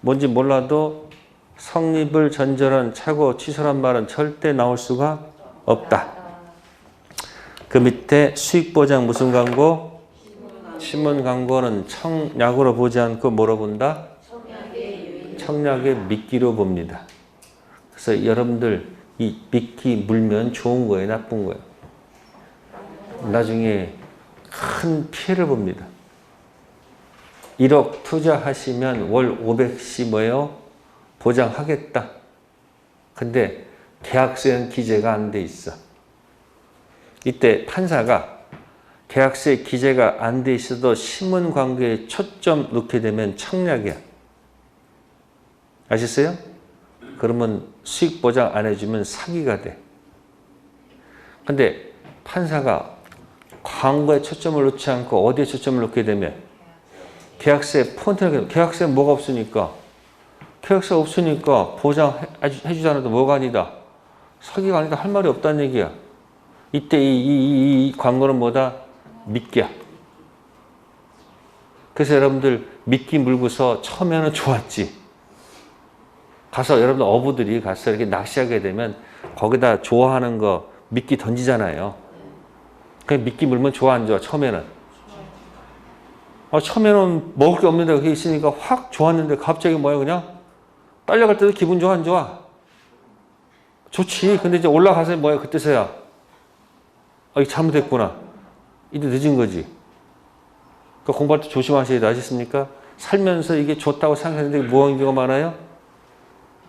[SPEAKER 1] 뭔지 몰라도 성립을 전제한 차고 취소란 말은 절대 나올 수가 없다. 그 밑에 수익보장 무슨 광고? 신문 광고는 청약으로 보지 않고 뭐로 본다? 청약의 미끼로 봅니다. 그래서 여러분들 이 미끼 물면 좋은 거예요? 나쁜 거예요? 나중에 큰 피해를 봅니다. 1억 투자하시면 월 500씩 뭐예요? 보장하겠다. 근데 계약서엔 기재가 안 돼 있어. 이때 판사가 계약서에 기재가 안 돼 있어도 신문 광고에 초점 놓게 되면 청약이야. 아셨어요? 그러면 수익 보장 안 해주면 사기가 돼. 근데 판사가 광고에 초점을 놓지 않고 어디에 초점을 놓게 되면 계약서에 폰트를, 계약서에 뭐가 없으니까, 계약서 없으니까 보장해주지 않아도 뭐가 아니다? 사기가 아니다 할 말이 없다는 얘기야. 이때 이 광고는 뭐다? 미끼야. 그래서 여러분들 미끼 물고서 처음에는 좋았지. 가서 여러분들 어부들이 가서 이렇게 낚시하게 되면 거기다 좋아하는 거 미끼 던지잖아요. 그냥 미끼 물면 좋아 안 좋아? 처음에는. 처음에는 먹을 게 없는데 거기 있으니까 확 좋았는데 갑자기 뭐야 그냥? 딸려갈 때도 기분 좋아 안 좋아? 좋지. 근데 이제 올라가서 뭐야 그때서야? 이게 잘못됐구나. 이제 늦은 거지. 그러니까 공부할 때 조심하셔야 돼. 아셨습니까? 살면서 이게 좋다고 생각했는데 무언 경우가 많아요?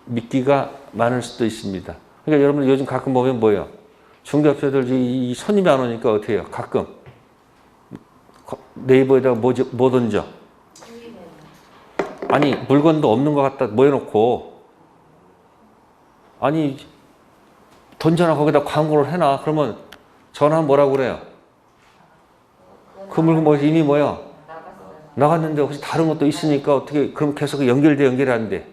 [SPEAKER 1] 미끼가 많을 수도 있습니다. 그러니까 여러분 요즘 가끔 보면 뭐예요? 중개업체들 이 손님이 안 오니까 어떻게 해요? 가끔 네이버에다가 뭐 던져? 아니 물건도 없는 것 같다 뭐 해놓고 아니 던져놔 거기다 광고를 해놔. 그러면 전화하면 뭐라고 그래요? 그 물건 뭐 이미 뭐야? 나갔는데 혹시 다른 것도 있으니까 어떻게 그럼 계속 연결이 안 돼.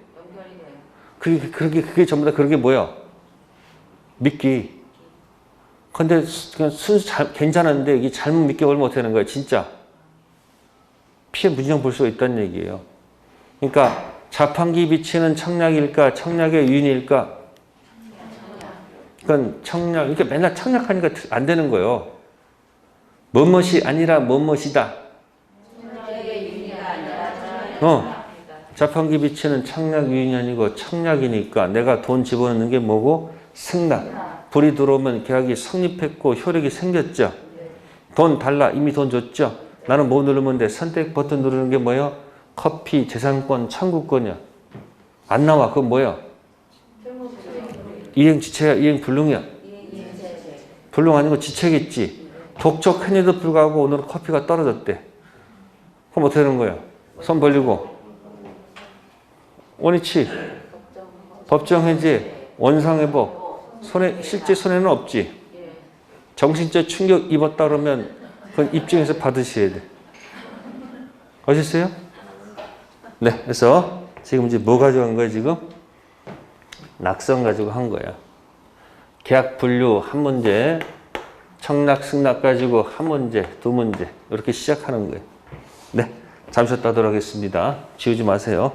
[SPEAKER 1] 그게 전부 다 그런 게 뭐야? 미끼. 근데 그냥 순수 괜찮은데 이게 잘못 미끼 걸면 어떻게 되는 거야? 진짜 피해 문제점 볼 수가 있다는 얘기예요. 그러니까 자판기 비치는 청약일까? 청약의 유인일까? 그건 청약. 이렇게 맨날 청약하니까 안 되는 거예요. 뭐뭇이 아니라 뭐뭇이다. 자판기 비치는 청약 유인이 아니고 청약이니까 내가 돈 집어넣는 게 뭐고? 승낙. 불이 들어오면 계약이 성립했고 효력이 생겼죠. 돈 달라. 이미 돈 줬죠. 나는 뭐 누르면 돼? 선택 버튼 누르는 게 뭐예요? 커피, 재산권, 청구권이야. 안 나와. 그건 뭐야? 이행 지체야? 이행 불능이야? 불능 아니고 지체겠지. 독촉했는데도 불구하고 오늘은 커피가 떨어졌대. 그럼 어떻게 되는 거야? 손 벌리고. 원위치, 법정해제, 원상회복. 실제 손해는 없지. 정신적 충격 입었다 그러면 그건 입증해서 받으셔야 돼. 아셨어요? 네, 그래서 지금 이제 뭐 가져간 거야 지금? 낙선 가지고 한 거야. 계약 분류 한 문제, 청락 승낙 가지고 한 문제, 두 문제 이렇게 시작하는 거예요. 네, 잠시 쉬었다 하도록 하겠습니다. 지우지 마세요.